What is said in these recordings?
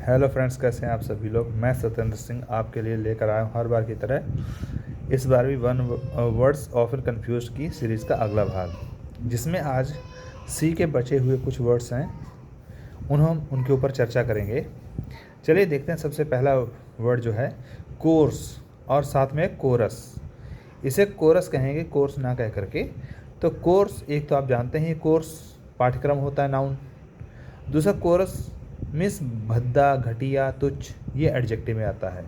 Hello friends, कैसे हैं आप सभी लोग। मैं सत्येंद्र सिंह आपके लिए लेकर आया हूँ हर बार की तरह इस बार भी वन वर्ड्स ऑफन कंफ्यूज की सीरीज़ का अगला भाग, जिसमें आज सी के बचे हुए कुछ वर्ड्स हैं, उनके ऊपर चर्चा करेंगे। चलिए देखते हैं। सबसे पहला वर्ड जो है कोर्स और साथ में कोरस। इसे कोरस कहेंगे, कोर्स ना कह करके। तो कोर्स, एक तो आप जानते हैं कोर्स पाठ्यक्रम होता है, नाउन। दूसरा कोरस मीन्स भद्दा, घटिया, तुच्छ, ये एडजेक्टिव में आता है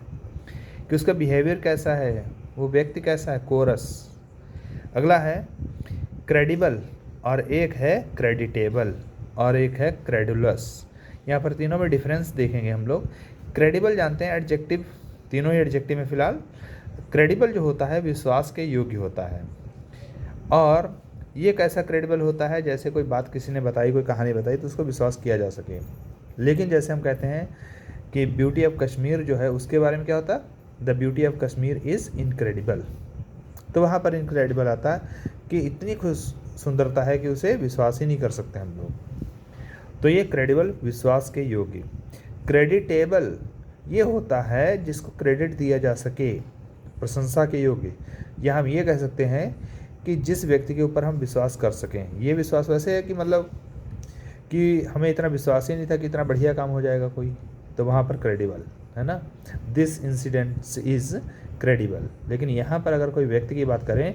कि उसका बिहेवियर कैसा है, वो व्यक्ति कैसा है, कोरस। अगला है क्रेडिबल और एक है क्रेडिटेबल और एक है क्रेडुलस। यहाँ पर तीनों में डिफरेंस देखेंगे हम लोग। क्रेडिबल जानते हैं एडजेक्टिव, तीनों ही एडजेक्टिव में फिलहाल। क्रेडिबल जो होता है विश्वास के योग्य होता है, और ये कैसा क्रेडिबल होता है, जैसे कोई बात किसी ने बताई, कोई कहानी बताई तो उसको विश्वास किया जा सके। लेकिन जैसे हम कहते हैं कि ब्यूटी ऑफ कश्मीर जो है उसके बारे में क्या होता है, the beauty of Kashmir is incredible. तो वहाँ पर इनक्रेडिबल आता है कि इतनी खुश सुंदरता है कि उसे विश्वास ही नहीं कर सकते हम लोग। तो ये क्रेडिबल, विश्वास के योग्य। क्रेडिटेबल ये होता है जिसको क्रेडिट दिया जा सके, प्रशंसा के योग्य। या हम ये कह सकते हैं कि जिस व्यक्ति के ऊपर हम विश्वास कर सकें। ये विश्वास वैसे है कि मतलब कि हमें इतना विश्वास ही नहीं था कि इतना बढ़िया काम हो जाएगा कोई, तो वहाँ पर क्रेडिबल है ना, दिस इंसिडेंट इज़ क्रेडिबल। लेकिन यहाँ पर अगर कोई व्यक्ति की बात करें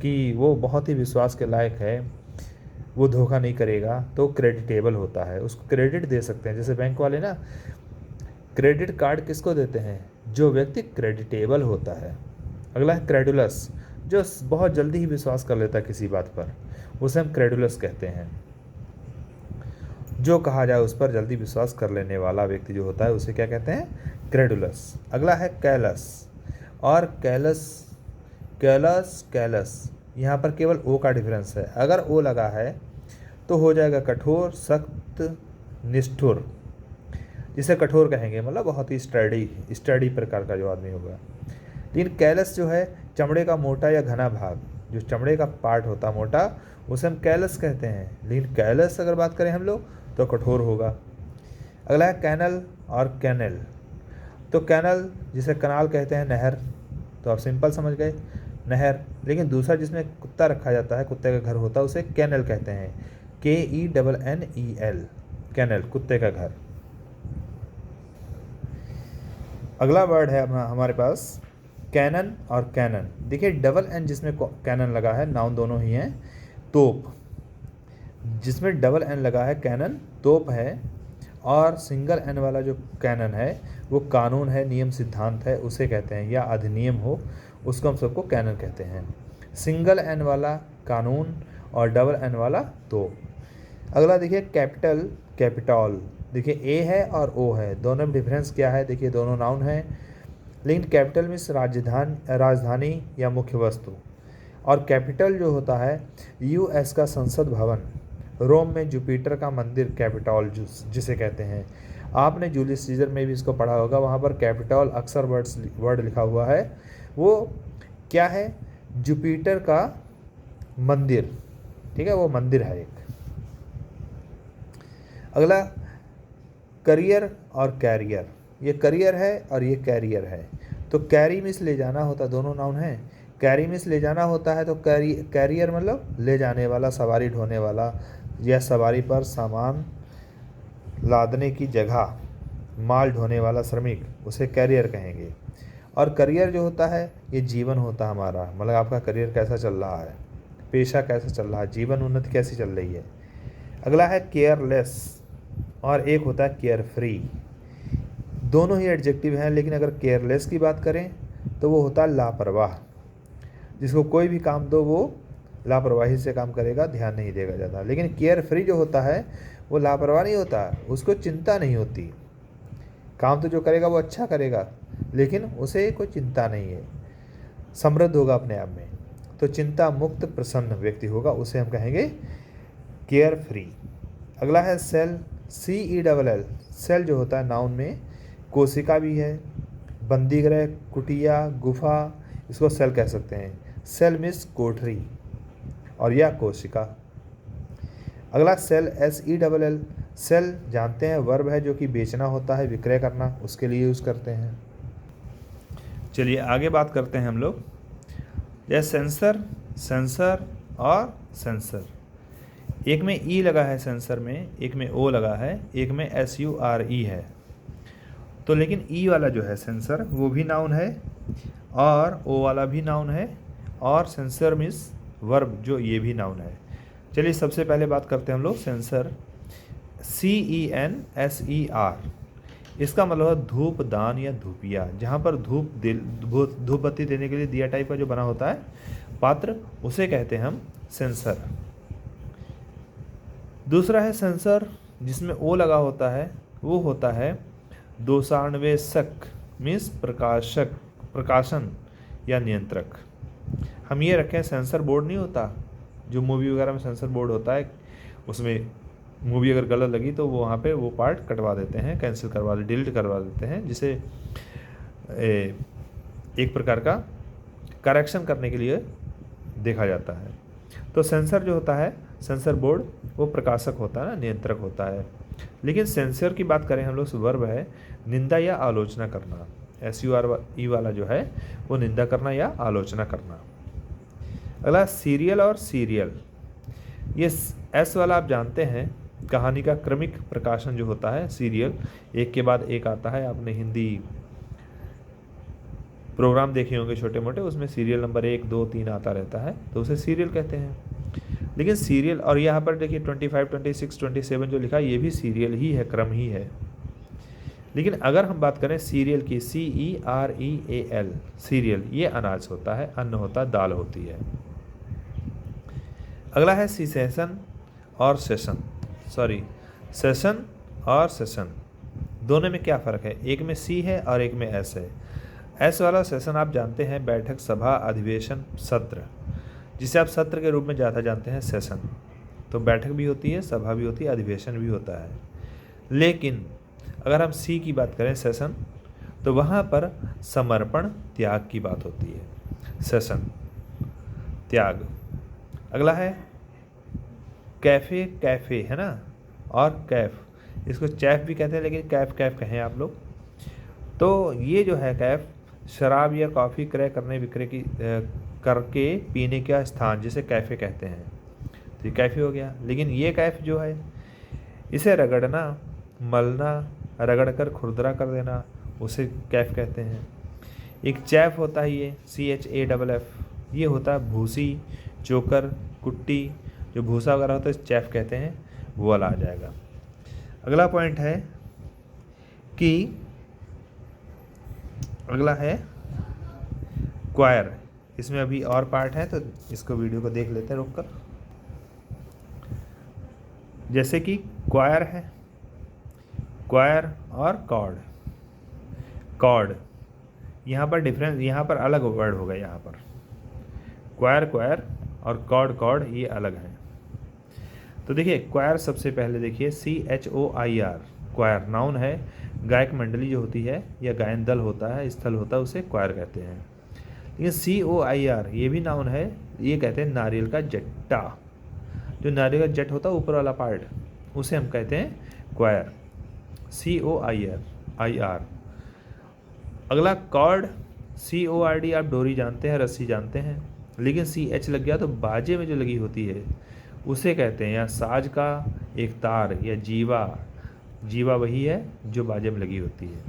कि वो बहुत ही विश्वास के लायक है, वो धोखा नहीं करेगा, तो क्रेडिटेबल होता है, उसको क्रेडिट दे सकते हैं। जैसे बैंक वाले ना क्रेडिट कार्ड किसको देते हैं, जो व्यक्ति क्रेडिटेबल होता है। अगला है क्रेडुलस, जो बहुत जल्दी ही विश्वास कर लेता है किसी बात पर, उसे हम क्रेडुलस कहते हैं। जो कहा जाए उस पर जल्दी विश्वास कर लेने वाला व्यक्ति जो होता है उसे क्या कहते हैं, क्रेडुलस। अगला है कैलस और कैलस। कैलस यहाँ पर केवल ओ का डिफरेंस है। अगर ओ लगा है तो हो जाएगा कठोर, सख्त, निष्ठुर। जिसे कठोर कहेंगे मतलब बहुत ही स्टडी प्रकार का जो आदमी होगा। लेकिन कैलस जो है चमड़े का मोटा या घना भाग, जो चमड़े का पार्ट होता है मोटा, उसे हम कैलस कहते हैं। लेकिन कैलस अगर बात करें हम लोग तो कठोर होगा। अगला है कैनल और कैनल। तो कैनल जिसे कनाल कहते हैं, नहर, तो आप सिंपल समझ गए, नहर। लेकिन दूसरा जिसमें कुत्ता रखा जाता है, कुत्ते का घर होता है, उसे कैनल कहते हैं, KENNEL, कैनल, कुत्ते का घर। अगला वर्ड है हमारे पास कैनन और कैनन। देखिए डबल एन जिसमें कैनन लगा है, नाउन दोनों ही हैं। तोप जिसमें डबल एन लगा है, कैनन तोप है। और सिंगल एन वाला जो कैनन है वो कानून है, नियम, सिद्धांत है, उसे कहते हैं, या अधिनियम हो, उसको हम सबको कैनन कहते हैं। सिंगल एन वाला कानून और डबल एन वाला तोप। अगला देखिए कैपिटल, कैपिटॉल। देखिए ए है और ओ है, दोनों में डिफरेंस क्या है, देखिए दोनों नाउन है। लेकिन कैपिटल मीन्स राजधानी या मुख्य वस्तु, और कैपिटल जो होता है US का संसद भवन, रोम में जुपिटर का मंदिर कैपिटॉल जिसे कहते हैं। आपने जूलियस सीजर में भी इसको पढ़ा होगा, वहाँ पर कैपिटॉल अक्सर वर्ड लिखा हुआ है। वो क्या है, जुपिटर का मंदिर, ठीक है, वो मंदिर है एक। अगला करियर और कैरियर। ये करियर है और ये कैरियर है। तो कैरी मीन्स ले जाना होता, दोनों नाउन है। कैरी मीन्स ले जाना होता है, तो कैरियर मतलब ले जाने वाला, सवारी ढोने वाला, या सवारी पर सामान लादने की जगह माल ढोने वाला श्रमिक, उसे कैरियर कहेंगे। और करियर जो होता है ये जीवन होता है हमारा, मतलब आपका करियर कैसा चल रहा है, पेशा कैसा चल रहा है, जीवन उन्नति कैसी चल रही है। अगला है केयरलेस और एक होता है केयर फ्री। दोनों ही एडजेक्टिव हैं, लेकिन अगर केयरलेस की बात करें तो वो होता है लापरवाह। जिसको कोई भी काम दो वो लापरवाही से काम करेगा, ध्यान नहीं देगा ज़्यादा। लेकिन केयर फ्री जो होता है वो लापरवाह नहीं होता, उसको चिंता नहीं होती। काम तो जो करेगा वो अच्छा करेगा, लेकिन उसे कोई चिंता नहीं है, समृद्ध होगा अपने आप में। तो चिंता मुक्त प्रसन्न व्यक्ति होगा, उसे हम कहेंगे केयर फ्री। अगला है सेल, CELL। सेल जो होता है नाउन में कोशिका भी है, बंदीगृह, कुटिया, गुफा, इसको सेल कह सकते हैं। सेल मीन्स कोठरी और या कोशिका। अगला सेल, SELL, सेल जानते हैं वर्ब है जो कि बेचना होता है, विक्रय करना, उसके लिए यूज़ करते हैं। चलिए आगे बात करते हैं हम लोग। जैसे सेंसर, सेंसर और सेंसर। एक में ई लगा है सेंसर में, एक में ओ लगा है, एक में SURE है। तो लेकिन ई वाला जो है सेंसर वो भी नाउन है और ओ वाला भी नाउन है, और सेंसर मीन्स वर्ब जो ये भी नाउन है। चलिए सबसे पहले बात करते हैं हम लोग सेंसर। CENSER, इसका मतलब है धूप दान या धूपिया, जहाँ पर धूप बत्ती देने के लिए दिया टाइप का जो बना होता है पात्र, उसे कहते हैं हम सेंसर। दूसरा है सेंसर जिसमें ओ लगा होता है, वो होता है दोषान्वेषक मीन्स प्रकाशक, प्रकाशन या नियंत्रक। हम ये रखें सेंसर बोर्ड नहीं होता जो मूवी वगैरह में सेंसर बोर्ड होता है, उसमें मूवी अगर गलत लगी तो वो वहाँ पे वो पार्ट कटवा देते हैं, कैंसिल करवा देते, डिलीट करवा देते हैं, जिसे एक प्रकार का करेक्शन करने के लिए देखा जाता है। तो सेंसर जो होता है, सेंसर बोर्ड, वो प्रकाशक होता है ना, नियंत्रक होता है। लेकिन सेंसर की बात करें हम लोग, वर्ब है निंदा या आलोचना करना। SURE वाला जो है वो निंदा करना या आलोचना करना। अगला सीरियल और सीरियल। ये एस वाला आप जानते हैं, कहानी का क्रमिक प्रकाशन जो होता है सीरियल, एक के बाद एक आता है। आपने हिंदी प्रोग्राम देखे होंगे छोटे मोटे, उसमें सीरियल नंबर 1, 2, 3 आता रहता है, तो उसे सीरियल कहते हैं। लेकिन सीरियल, और यहाँ पर देखिए 25, 26, 27 जो लिखा है ये भी सीरियल ही है, क्रम ही है। लेकिन अगर हम बात करें सीरियल की, CEREAL, सीरियल, ये अनाज होता है, अन्न होता है, दाल होती है। अगला है सेशन और सेशन, सेशन और सेशन, दोनों में क्या फ़र्क है? एक में सी है और एक में एस है। एस वाला सेशन आप जानते हैं बैठक, सभा, अधिवेशन, सत्र, जिसे आप सत्र के रूप में ज़्यादा जानते हैं सेशन। तो बैठक भी होती है, सभा भी होती है, अधिवेशन भी होता है। लेकिन अगर हम सी की बात करें सेशन, तो वहाँ पर समर्पण, त्याग की बात होती है, सेशन, त्याग। अगला है कैफ़े, कैफ़े है ना, और कैफ़, इसको चैफ भी कहते हैं, लेकिन कैफ़ कैफ़ कहें आप लोग। तो ये जो है कैफ़, शराब या कॉफ़ी क्रय करने विक्रय की करके पीने का स्थान, जिसे कैफ़े कहते हैं, तो ये कैफ़े हो गया। लेकिन ये कैफ़ जो है, इसे रगड़ना, मलना, रगड़ कर खुरदरा कर देना, उसे कैफ़ कहते हैं। एक चैफ होता है ये, CHAFF, ये होता है भूसी, चोकर, कुट्टी, जो भूसा वगैरह होता है चैफ कहते हैं, वो वाला आ जाएगा। अगला पॉइंट है कि अगला है क्वायर। इसमें अभी और पार्ट है, तो इसको वीडियो को देख लेते हैं रुक कर। जैसे कि क्वायर है, क्वायर और कॉर्ड। कॉर्ड, यहाँ पर डिफरेंस, यहाँ पर अलग वर्ड होगा, यहाँ पर क्वायर क्वायर और कॉर्ड कॉर्ड, ये अलग है। तो देखिए क्वायर सबसे पहले देखिए, CHOIR, क्वायर नाउन है, गायक मंडली जो होती है या गायन दल होता है, स्थल होता है, उसे क्वायर कहते हैं। लेकिन COIR ये भी नाउन है, ये कहते हैं नारियल का जट्टा, जो नारियल का जट होता है ऊपर वाला पार्ट, उसे हम कहते हैं क्वायर, COIR। अगला कॉर्ड, CORD, आप डोरी जानते हैं, रस्सी जानते हैं, लेकिन CH लग गया तो बाजे में जो लगी होती है उसे कहते हैं, या साज का एक तार या जीवा, जीवा वही है जो बाजे में लगी होती है।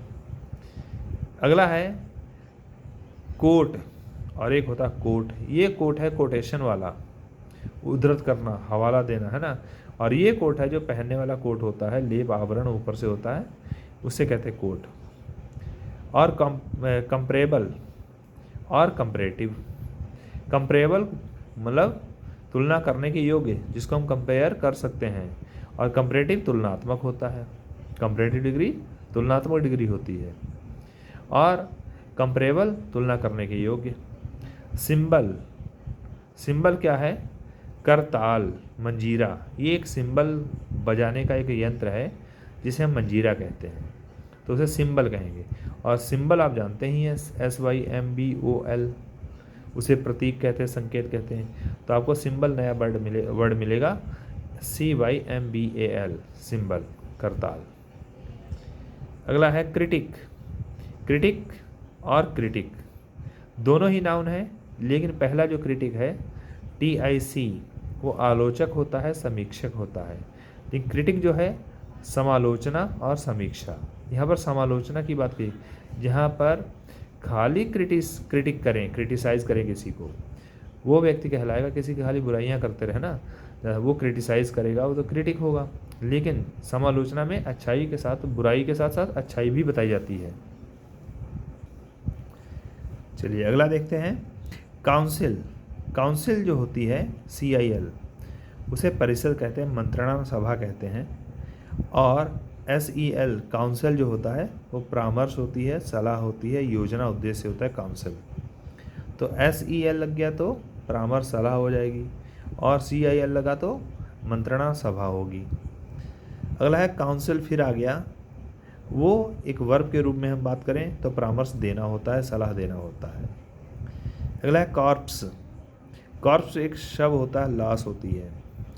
अगला है कोट, और एक होता है कोट। ये कोट है कोटेशन वाला, उद्धृत करना, हवाला देना, है ना। और ये कोट है जो पहनने वाला कोट होता है, लेप आवरण ऊपर से होता है, उसे कहते हैं कोट। और कंपरेबल और कंपरेटिव। कंपरेबल मतलब तुलना करने के योग्य, जिसको हम कंपेयर कर सकते हैं, और कंपरेटिव तुलनात्मक होता है। कंपरेटिव डिग्री तुलनात्मक डिग्री होती है, और कंपरेबल तुलना करने के योग्य। सिंबल, सिंबल क्या है? करताल, मंजीरा, ये एक सिंबल बजाने का एक यंत्र है जिसे हम मंजीरा कहते हैं, तो उसे सिंबल कहेंगे। और सिंबल आप जानते ही हैं, SYMBOL, उसे प्रतीक कहते हैं, संकेत कहते हैं। तो आपको सिंबल नया वर्ड मिलेगा, CYMBAL, सिंबल। करताल। अगला है क्रिटिक। क्रिटिक और क्रिटिक दोनों ही नाउन है, लेकिन पहला जो क्रिटिक है TIC वो आलोचक होता है, समीक्षक होता है। लेकिन क्रिटिक जो है समालोचना और समीक्षा। यहाँ पर समालोचना की बात की, जहाँ पर खाली क्रिटिक करें, क्रिटिसाइज़ करें किसी को, वो व्यक्ति कहलाएगा। किसी की खाली बुराइयाँ करते रहे ना, वो क्रिटिसाइज़ करेगा, वो तो क्रिटिक होगा। लेकिन समालोचना में अच्छाई के साथ, बुराई के साथ साथ अच्छाई भी बताई जाती है। चलिए अगला देखते हैं काउंसिल। काउंसिल जो होती है CIL, उसे परिषद कहते हैं, मंत्रणा सभा कहते हैं। और SEL काउंसिल जो होता है वो परामर्श होती है, सलाह होती है, योजना उद्देश्य होता है काउंसिल। तो SEL लग गया तो परामर्श सलाह हो जाएगी, और CIL लगा तो मंत्रणा सभा होगी। अगला है काउंसिल, फिर आ गया वो एक वर्ब के रूप में हम बात करें तो परामर्श देना होता है, सलाह देना होता है। अगला है कॉर्प्स। कॉर्प्स एक शव होता है, लाश होती है,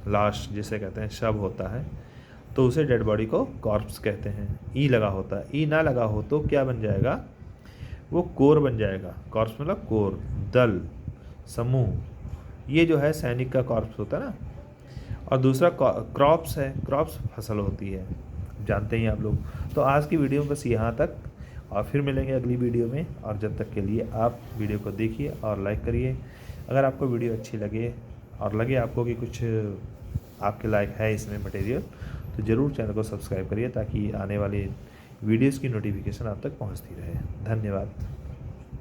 लाश जिसे कहते हैं शव होता है, तो उसे डेड बॉडी को कॉर्प्स कहते हैं। ई लगा होता है, ई ना लगा हो तो क्या बन जाएगा, वो कोर बन जाएगा। कॉर्प्स मतलब कोर, दल, समूह। ये जो है सैनिक का कॉर्प्स होता है ना। और दूसरा क्रॉप्स है, क्रॉप्स फसल होती है, जानते ही आप लोग। तो आज की वीडियो बस यहाँ तक, और फिर मिलेंगे अगली वीडियो में। और जब तक के लिए आप वीडियो को देखिए और लाइक करिए। अगर आपको वीडियो अच्छी लगे और लगे आपको कि कुछ आपके लायक है इसमें मटेरियल, तो ज़रूर चैनल को सब्सक्राइब करिए, ताकि आने वाली वीडियोज़ की नोटिफिकेशन आप तक पहुँचती रहे। धन्यवाद।